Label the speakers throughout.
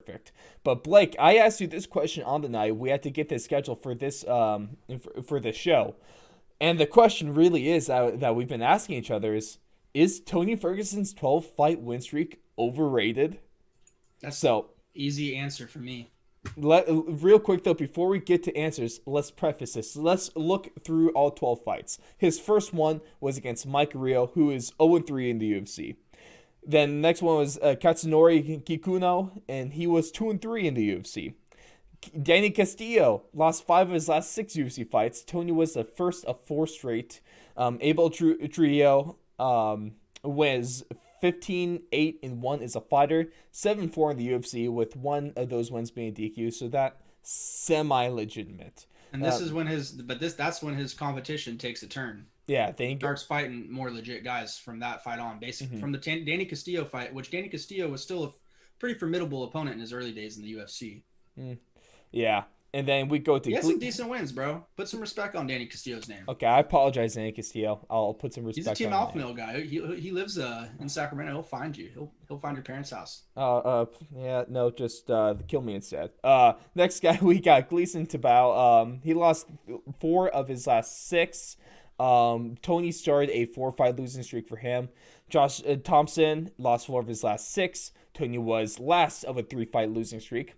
Speaker 1: Perfect. But Blake, I asked you this question on the night. We had to get this scheduled for this for this show, and the question really is that we've been asking each other is Tony Ferguson's 12 fight win streak overrated?
Speaker 2: That's
Speaker 1: So
Speaker 2: easy answer for me.
Speaker 1: real quick though, before we get to answers, let's preface this. Let's look through all 12 fights. His first one was against Mike Rio, who is 0-3 in the UFC. Then the next one was Katsunori Kikuno, and he was 2-3 in the UFC. Danny Castillo lost 5 of his last 6 UFC fights. Tony was the first of 4 straight. Abel Trio was 15-8-1 as a fighter, 7-4 in the UFC, with one of those wins being DQ. So that semi-legitimate.
Speaker 2: And this is when that's when his competition takes a turn.
Speaker 1: Yeah,
Speaker 2: He
Speaker 1: thank.
Speaker 2: starts fighting more legit guys from that fight on. Basically,
Speaker 1: Mm-hmm.
Speaker 2: from the Danny Castillo fight, which Danny Castillo was still a pretty formidable opponent in his early days in the UFC.
Speaker 1: Yeah, and then we go to
Speaker 2: He has some decent wins, bro. Put some respect on Danny Castillo's name.
Speaker 1: Okay, I apologize, Danny Castillo. I'll put some
Speaker 2: He's a
Speaker 1: respect
Speaker 2: Team
Speaker 1: on your
Speaker 2: Alpha
Speaker 1: name.
Speaker 2: Male guy. He lives in Sacramento. He'll find you. He'll find your parents' house.
Speaker 1: Yeah, no, just kill me instead. Next guy we got Gleason Tabao. He lost 4 of his last 6. Tony started a 4-fight losing streak for him. Josh Thompson lost 4 of his last 6. Tony was last of a 3-fight losing streak.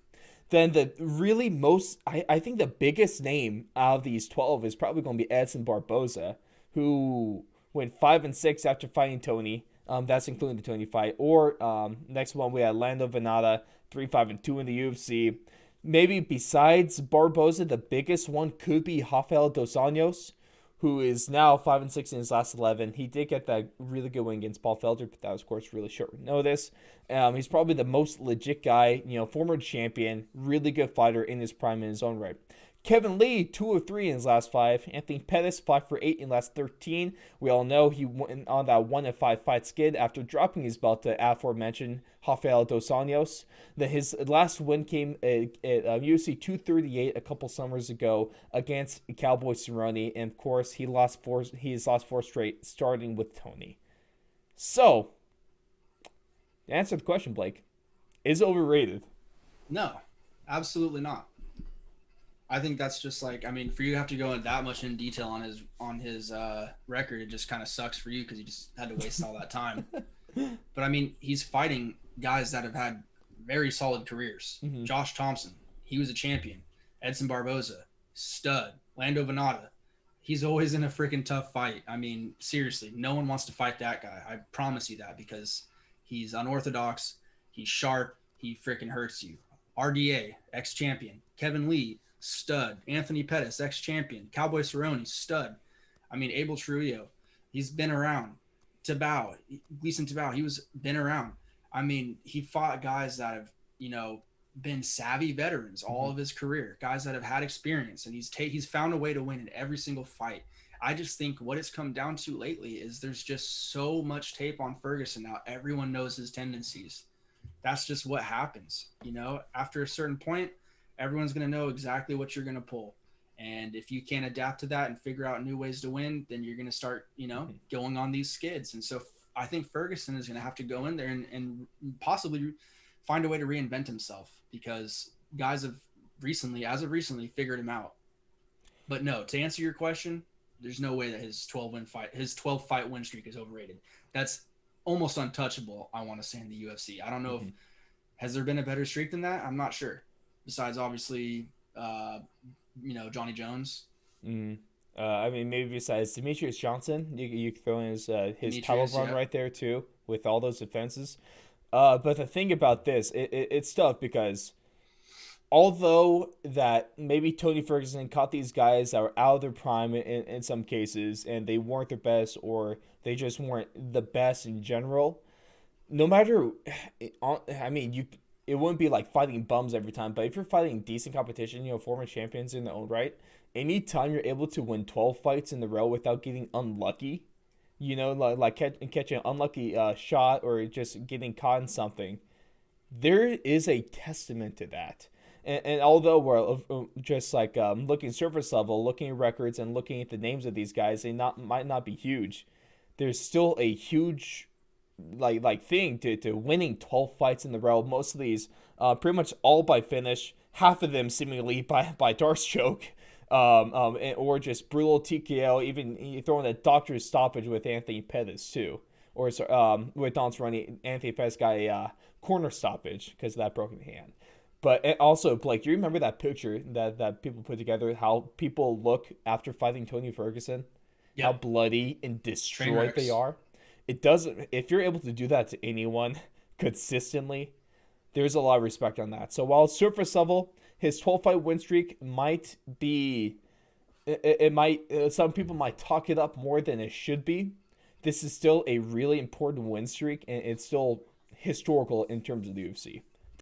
Speaker 1: Then the really most, I think the biggest name out of these 12 is probably going to be Edson Barboza, who went 5-6 after fighting Tony. That's including the Tony fight. Or next one we had Lando Venata, 3-5-2 in the UFC. Maybe besides Barboza, the biggest one could be Rafael Dos Anjos, who is now 5-6 in his last 11. He did get that really good win against Paul Felder, but that was, of course, really short notice. He's probably the most legit guy, former champion, really good fighter in his prime in his own right. Kevin Lee, 2-3 in his last 5. Anthony Pettis, 5-8 in last 13. We all know he went on that 1-5 fight skid after dropping his belt to aforementioned Rafael Dos Anjos. Then his last win came at UFC 238 a couple summers ago against Cowboy Cerrone, and of course he lost 4. He has lost 4 straight, starting with Tony. So, to answer the question, Blake, is it overrated?
Speaker 2: No, absolutely not. I think that's just like, I mean, for you to have to go in that much in detail on his record, it just kind of sucks for you because you just had to waste all that time. But I mean, he's fighting guys that have had very solid careers.
Speaker 1: Mm-hmm.
Speaker 2: Josh Thompson, he was a champion. Edson Barboza, stud. Lando Venata, he's always in a freaking tough fight. I mean, seriously, no one wants to fight that guy. I promise you that because he's unorthodox, he's sharp, he freaking hurts you. RDA, ex-champion. Kevin Lee, stud. Anthony Pettis, ex-champion. Cowboy Cerrone, stud. I mean, Abel Trujillo, he's been around. Tabao, Gleason Tabao, he was been around. I mean, he fought guys that have, been savvy veterans all of his career, guys that have had experience, and he's found a way to win in every single fight. I just think what it's come down to lately is there's just so much tape on Ferguson now. Everyone knows his tendencies. That's just what happens. After a certain point, everyone's going to know exactly what you're going to pull. And if you can't adapt to that and figure out new ways to win, then you're going to start, going on these skids. And so I think Ferguson is going to have to go in there and possibly find a way to reinvent himself because guys have as of recently, figured him out. But no, to answer your question, there's no way that his 12 fight win streak is overrated. That's almost untouchable, I want to say, in the UFC. I don't know if has there been a better streak than that? I'm not sure. Besides, obviously, Johnny Jones.
Speaker 1: Mm. I mean, maybe besides Demetrius Johnson, you could throw in his title run
Speaker 2: Yeah.
Speaker 1: right there too, with all those defenses. But the thing about this, it's tough because although that maybe Tony Ferguson caught these guys that were out of their prime in some cases, and they weren't their best, or they just weren't the best in general. No matter, I mean, it wouldn't be like fighting bums every time, but if you're fighting decent competition, former champions in their own right, anytime you're able to win 12 fights in a row without getting unlucky, like catching an unlucky shot or just getting caught in something, there is a testament to that. And although we're just like looking surface level, looking at records and looking at the names of these guys, they might not be huge. There's still a huge thing to winning 12 fights in the row. Most of these pretty much all by finish, half of them seemingly by Darce choke, or just brutal TKO. Even you throw in a doctor's stoppage with Anthony Pettis too, or with Don's running Anthony Pettis got a corner stoppage because of that broken hand. But also, Blake, do you remember that picture that people put together? How people look after fighting Tony Ferguson, how
Speaker 2: Yep.
Speaker 1: bloody and
Speaker 2: Train
Speaker 1: destroyed they
Speaker 2: wrecks.
Speaker 1: are. It doesn't. If you're able to do that to anyone consistently, there's a lot of respect on that. So while surface level, his 12 fight win streak might be, it might some people might talk it up more than it should be. This is still a really important win streak, and it's still historical in terms of the UFC.